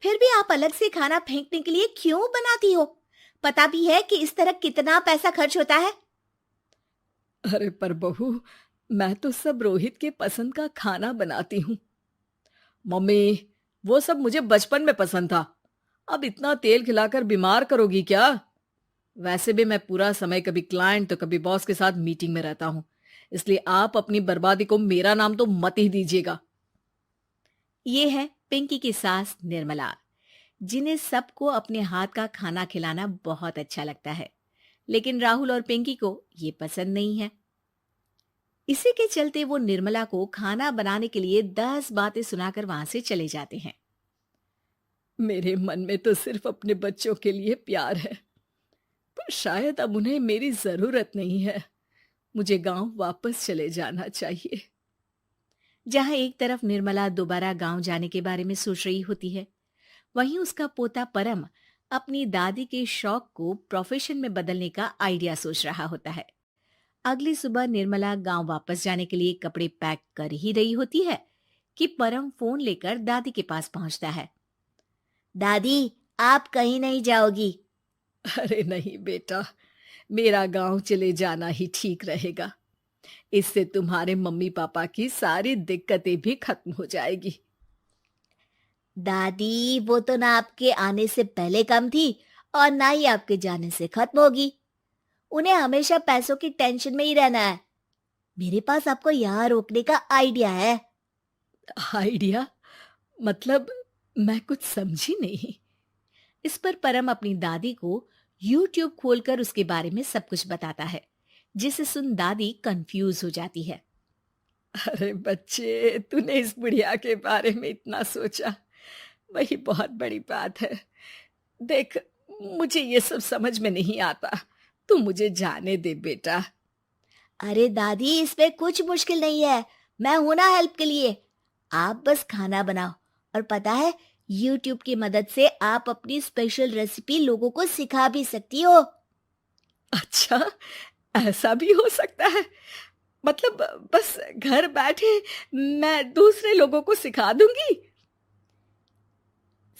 फिर भी आप अलग से खाना फेंकने के लिए क्यों बनाती हो? पता भी है कि इस तरह कितना पैसा खर्च होता है। अरे पर बहू, मैं तो सब रोहित के पसंद का खाना बनाती हूँ। मम्मी, वो सब मुझे बचपन में पसंद था। अब इतना तेल खिलाकर बीमार करोगी क्या? वैसे भी मैं पूरा समय कभी क्लाइंट तो कभी बॉस के साथ मीटिंग में रहता हूँ। इसलिए आप अपनी बर्बादी को मेरा नाम तो मत ही दीजिएगा। ये है पिंकी की सास निर्मला, जिन्हें सबको अपने हाथ का खाना खिलाना बहुत अच्छा लगता है, लेकिन राहुल और पिंकी को ये पसंद नहीं है। इसी के चलते वो निर्मला को खाना बनाने के लिए 10 बातें सुनाकर वहां से चले जाते हैं। मेरे मन में तो सिर्फ अपने बच्चों के लिए प्यार है, पर शायद अब उन्हें मेरी जरूरत नहीं है। मुझे गांव वापस चले जाना चाहिए। जहां एक तरफ निर्मला दोबारा गांव जाने के बारे में सोच रही होती है, वहीं उसका पोता परम अपनी दादी के शौक को प्रोफेशन में बदलने का आइडिया सोच रहा होता है। अगली सुबह निर्मला गांव वापस जाने के लिए कपड़े पैक कर ही रही होती है कि परम फोन लेकर दादी के पास पहुंचता है। दादी, आप कहीं नहीं जाओगी? अरे नहीं बेटा, मेरा गांव चले जाना ही ठीक रहेगा। इससे तुम्हारे मम्मी पापा की सारी दिक्कतें भी खत्म हो जाएगी। दादी, वो तो ना आपके आने से पहले कम थी और ना ही आपके जाने से खत्म होगी। उन्हें हमेशा पैसों की टेंशन में ही रहना है। मेरे पास आपको यहाँ रोकने का आइडिया है। आइडिया? मतलब, मैं कुछ समझी नहीं। इस पर परम अपनी दादी को YouTube खोलकर उसके बारे में सब कुछ बताता है, जिसे सुन दादी कंफ्यूज हो जाती है। अरे बच्चे, तूने इस बुढ़िया के बारे में इतना सोचा, वही बहुत बड़ी बात है। देख, मुझे ये सब समझ में नहीं आता। तू मुझे जाने दे बेटा। अरे दादी, इसमें कुछ मुश्किल नहीं है। मैं हूं ना हेल्प के लिए। आप बस खाना बनाओ, और पता है, YouTube की मदद से आप अपनी स्पेशल रेसिपी लोगों को सिखा भी सकती हो। अच्छा, ऐसा भी हो सकता है? मतलब, बस घर बैठे मैं दूसरे लोगों को सिखा दूंगी?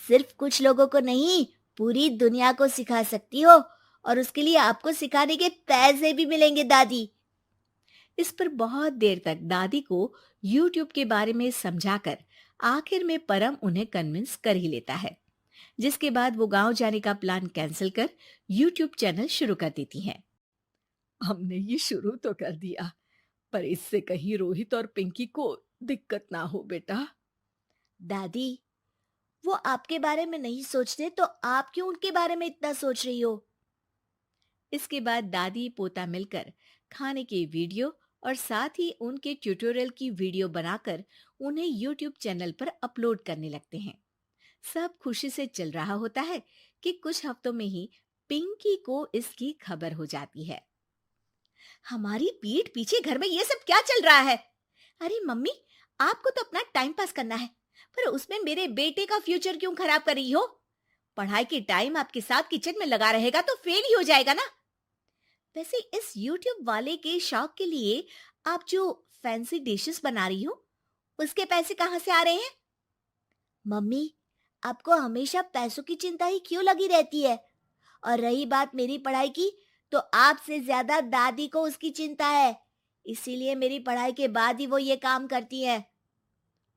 सिर्फ कुछ लोगों को नहीं, पूरी दुनिया को सिखा सकती हो, और उसके लिए आपको सिखाने के पैसे भी मिलेंगे दादी। इस पर बहुत देर तक दादी को YouTube के बारे में समझाकर आखिर में परम उन्हें कन्विंस कर ही लेता है, जिसके बाद वो गांव जाने का प्लान कैंसिल कर YouTube चैनल शुरू कर देती हैं। हमने ये शुरू तो कर दिया, पर इससे कहीं रोहित और पिंकी को दिक्कत ना हो बेटा। दादी, वो आपके बारे में नहीं सोचते तो आप क्यों उनके बारे में इतना सोच रही हो? इसके बाद दादी पोता मिलकर खाने की वीडियो और साथ ही उनके ट्यूटोरियल की वीडियो बनाकर उन्हें YouTube चैनल पर अपलोड करने लगते हैं। सब खुशी से चल रहा होता है कि कुछ हफ्तों में ही पिंकी को इसकी खबर हो जाती है। हमारी पीठ पीछे घर में ये सब क्या चल रहा है? अरे मम्मी, आपको तो अपना टाइम पास करना है, पर उसमें मेरे बेटे का फ्यूचर क्यों खराब कर रही हो? पढ़ाई के टाइम आपके साथ किचन में लगा रहेगा तो फेल ही हो जाएगा ना। वैसे इस YouTube वाले के शौक के लिए आप जो फैंसी डिशेस बना रही हो, उसके पैसे कहाँ से आ रहे हैं? मम्मी, आपको हमेशा पैसों की चिंता ही क्यों लगी रहती है? और रही बात मेरी पढ़ाई की, तो आपसे ज्यादा दादी को उसकी चिंता है। इसीलिए मेरी पढ़ाई के बाद ही वो ये काम करती है।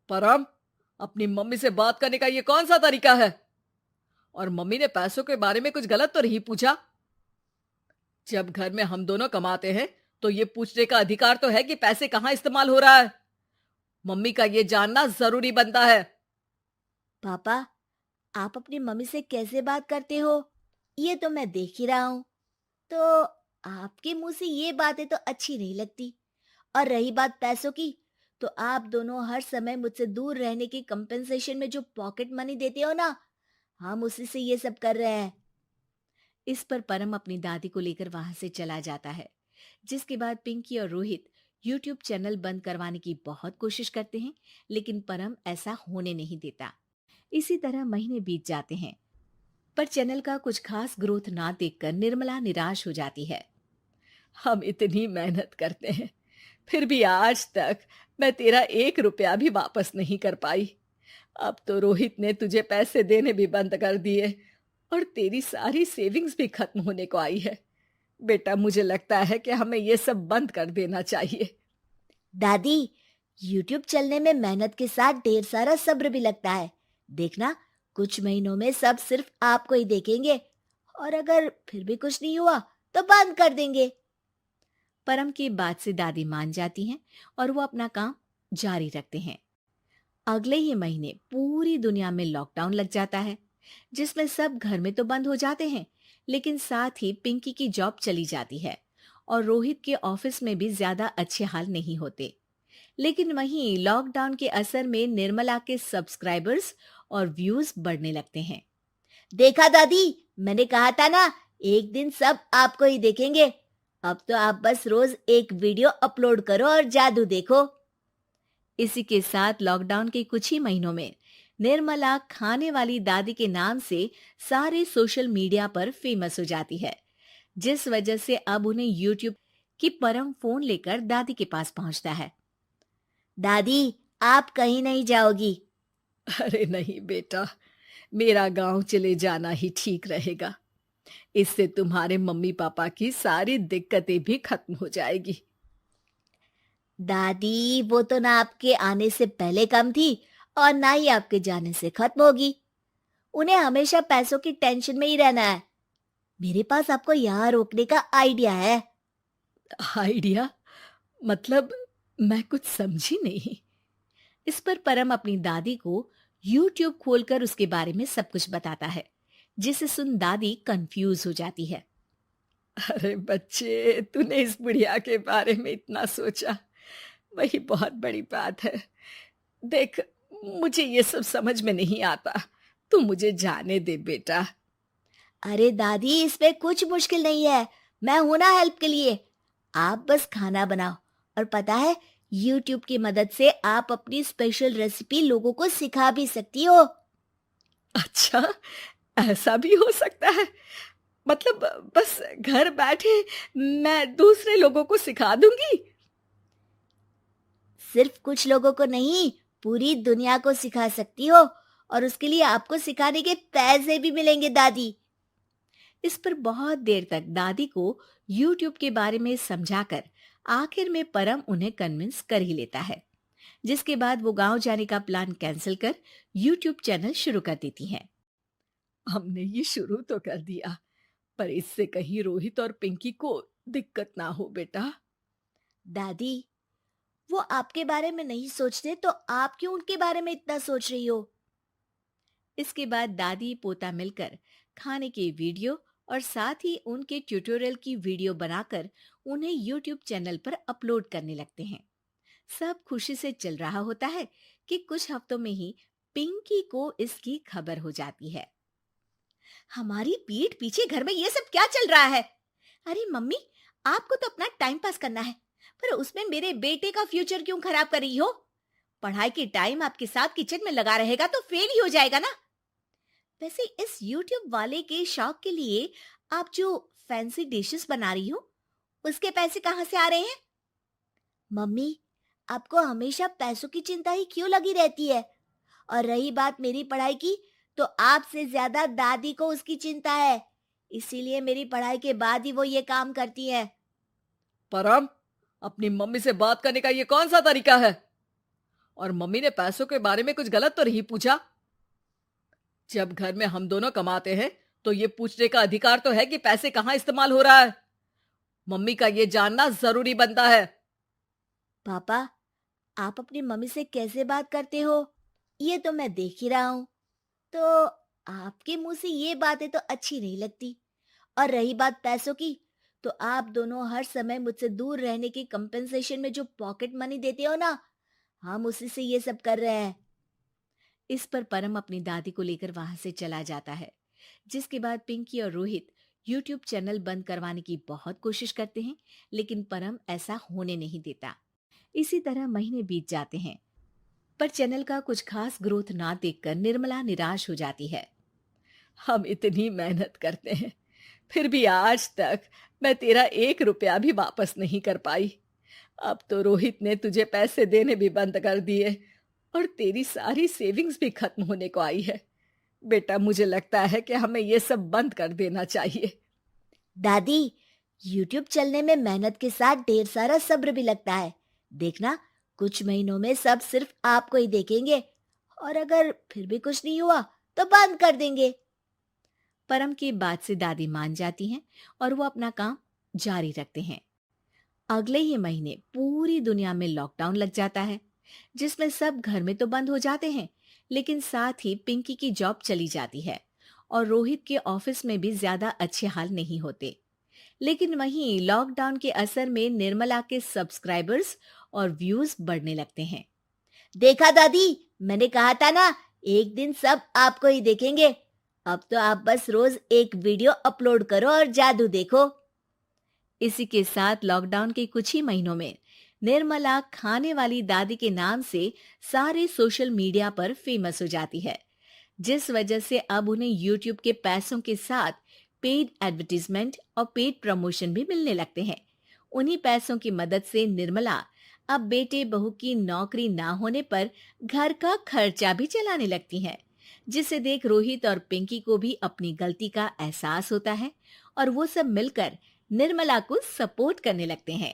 परम, अपनी मम्मी से बात करने का ये कौन सा तरीका है? और मम्मी ने पैसों के बारे में कुछ गलत तो नहीं पूछा? जब घर में हम दोनों कमाते हैं, तो ये पूछने का अधिकार तो है कि पैसे कहाँ इस्तेमाल हो रहा है। मम्मी का ये जानना जरूरी बनता है। पापा, आप अपनी मम्मी से कैसे बात करते हो, ये तो मैं देख ही रहा हूँ। तो आपके मुंह से ये बातें तो अच्छी नहीं लगती। और रही बात पैसों की, तो आप दोनों हर समय मुझसे दूर रहने की कंपेंसेशन में जो पॉकेट मनी देते हो ना, हम उसी से ये सब कर रहे हैं। इस पर परम अपनी दादी को लेकर वहां से चला जाता है, जिसके बाद पिंकी और रोहित YouTube चैनल बंद करवाने की बहुत कोशिश करते हैं, लेकिन परम ऐसा होने नहीं देता। इसी तरह महीने बीत जाते हैं, पर चैनल का कुछ खास ग्रोथ ना देखकर निर्मला निराश हो जाती है। हम इतनी मेहनत करते हैं, फिर भी आज तक मैं तेरा 1 रुपया भी वापस नहीं कर पाई। अब तो रोहित ने तुझे पैसे देने भी बंद कर दिए और तेरी सारी सेविंग्स भी खत्म होने को आई है। बेटा, मुझे लगता है कि हमें ये सब बंद कर देना चाहिए। दादी, यूट्यूब चलने में मेहनत के साथ ढेर सारा सब्र भी लगता है। देखना, कुछ महीनों में सब सिर्फ आपको ही देखेंगे, और अगर फिर भी कुछ नहीं हुआ तो बंद कर देंगे। परम की बात से दादी मान जाती हैं और वो अपना काम जारी रखते हैं। अगले ही महीने पूरी दुनिया में लॉकडाउन लग जाता है, जिसमें सब घर में तो बंद हो जाते हैं, लेकिन साथ ही पिंकी की जॉब चली जाती है और रोहित के ऑफिस में भी ज्यादा अच्छे हाल नहीं होते। लेकिन वहीं लॉकडाउन के असर में निर्मला के सब्सक्राइबर्स और व्यूज बढ़ने लगते हैं। देखा दादी, मैंने कहा था ना, एक दिन सब आपको ही देखेंगे। अब तो आप बस रोज एक वीडियो अपलोड करो और जादू देखो। इसी के साथ लॉकडाउन के कुछ ही महीनों में निर्मला खाने वाली दादी के नाम से सारे सोशल मीडिया पर फेमस हो जाती है, जिस वजह से अब उन्हें यूट्यूब की परम फोन लेकर दादी के पास पहुंचता है। दादी, आप कहीं नहीं जाओगी। अरे नहीं बेटा, मेरा गांव चले जाना ही ठीक रहेगा। इससे तुम्हारे मम्मी पापा की सारी दिक्कतें भी खत्म हो जाएगी। दादी, वो तो ना आपके आने से पहले कम थी और ना ही आपके जाने से खत्म होगी। उन्हें हमेशा पैसों की टेंशन में ही रहना है। मेरे पास आपको यहाँ रोकने का आइडिया है। आइडिया? मतलब मैं कुछ समझी नहीं। इस पर परम अपनी दादी को यूट्यूब खोलकर उसके बारे में सब कुछ बताता है, जिसे सुन दादी कंफ्यूज हो जाती है। अरे बच्चे, तूने इस बुढ़िया के बारे में इतना सोचा, वही बहुत बड़ी बात है। देख, मुझे ये सब समझ में नहीं आता, तू मुझे जाने दे बेटा। अरे दादी, इसमें कुछ मुश्किल नहीं है, मैं हूं ना हेल्प के लिए। आप बस खाना बनाओ, और पता है, यूट्यूब की मदद से आप अपनी स्पेशल रेसिपी लोगों को सिखा भी सकती हो। अच्छा, ऐसा भी हो सकता है? मतलब बस घर बैठे मैं दूसरे लोगों को सिखा दूंगी? सिर्फ कुछ लोगों को नहीं, पूरी दुनिया को सिखा सकती हो, और उसके लिए आपको सिखाने के पैसे भी मिलेंगे दादी। इस पर बहुत देर तक दादी को यूट्यूब के बारे में समझाकर आखिर में परम उन्हें कन्विंस कर ही लेता है, जिसके बाद वो गांव जाने का प्लान कैंसिल कर यूट्यूब चैनल शुरू कर देती हैं। हमने ये शुरू तो कर दिया, पर इससे कहीं रोहित और पिंकी को दिक्कत ना हो बेटा। दादी, वो आपके बारे में नहीं सोचते तो आप क्यों उनके बारे में इतना सोच रही हो? इसके बाद दादी पोता मिलकर खाने की वीडियो और साथ ही उनके ट्यूटोरियल की वीडियो बनाकर उन्हें यूट्यूब चैनल पर अपलोड करने लगते हैं। सब खुशी से चल रहा होता है कि कुछ हफ्तों में ही पिंकी को इसकी खबर हो जाती है। हमारी पीठ पीछे घर में ये सब क्या चल रहा है? अरे मम्मी, आपको तो अपना टाइम पास करना है, पर उसमें मेरे बेटे का फ्यूचर क्यों खराब कर रही हो? पढ़ाई के टाइम आपके साथ किचन में लगा रहेगा तो फेल ही हो जाएगा ना। वैसे इस यूट्यूब वाले के शौक के लिए आप जो फैंसी डिशेस बना रही हो, उसके पैसे कहाँ से आ रहे हैं? मम्मी, आपको हमेशा पैसों की चिंता ही क्यों लगी रहती है? और रही बात मेरी पढ़ाई की, तो आपसे ज्यादा दादी को उसकी चिंता है। इसीलिए मेरी पढ़ाई के बाद ही वो ये काम करती है। परम, अपनी मम्मी से बात करने का ये कौन सा तरीका है? और मम्मी ने पैसों के बारे में कुछ गलत तो नहीं पूछा? जब घर में हम दोनों कमाते हैं तो ये पूछने का अधिकार तो है कि पैसे कहाँ इस्तेमाल हो रहा है। मम्मी का ये जानना जरूरी बनता है। पापा, आप अपनी मम्मी से कैसे बात करते हो, ये तो मैं देख ही रहा हूँ। तो आपके मुंह से ये बातें तो अच्छी नहीं लगती। और रही बात पैसों की, तो आप दोनों हर समय मुझसे दूर रहने की कंपेंसेशन में जो पॉकेट मनी देते हो ना, हम उसी से ये सब कर रहे हैं। इस पर परम अपनी दादी को लेकर वहां से चला जाता है, जिसके बाद पिंकी और रोहित यूट्यूब चैनल बंद करवाने की बहुत कोशिश करते हैं, लेकिन परम ऐसा होने नहीं देता। इसी तरह महीने बीत जाते हैं, पर चैनल का कुछ खास ग्रोथ ना देखकर निर्मला निराश हो जाती है। हम इतनी मेहनत करते हैं, फिर भी आज तक मैं तेरा 1 रुपया भी वापस नहीं कर पाई। अब तो रोहित ने तुझे पैसे देने भी बंद कर दिए और तेरी सारी सेविंग्स भी खत्म होने को आई है। बेटा, मुझे लगता है कि हमें ये सब बंद कर देना चाहिए। दादी, यूट्यूब चलने में मेहनत के साथ ढेर सारा सब्र भी लगता है। देखना, कुछ महीनों में सब सिर्फ आपको ही देखेंगे, और अगर फिर भी कुछ नहीं हुआ तो बंद कर देंगे। परम की बात से दादी मान जाती हैं और वो अपना काम जारी रखते हैं। अगले ही महीने पूरी दुनिया में लॉकडाउन लग जाता है, जिसमें सब घर में तो बंद हो जाते हैं, लेकिन साथ ही पिंकी की जॉब चली जाती है और रोहित के ऑफिस में भी ज्यादा अच्छे हाल नहीं होते। लेकिन वहीं लॉकडाउन के असर में निर्मला के सब्सक्राइबर्स और व्यूज बढ़ने लगते हैं। देखा दादी, मैंने कहा था ना, एक दिन सब आपको ही देखेंगे। अब तो आप बस रोज एक वीडियो अपलोड करो और जादू देखो। इसी के साथ लॉकडाउन के कुछ ही महीनों में निर्मला खाने वाली दादी के नाम से सारे सोशल मीडिया पर फेमस हो जाती है, जिस वजह से अब उन्हें यूट्यूब के पैसों के साथ पेड एडवर्टीजमेंट और पेड प्रमोशन भी मिलने लगते हैं। उन्हीं पैसों की मदद से निर्मला अब बेटे बहू की नौकरी ना होने पर घर का खर्चा भी चलाने लगती हैं, जिसे देख रोहित और पिंकी को भी अपनी गलती का एहसास होता है और वो सब मिलकर निर्मला को सपोर्ट करने लगते हैं।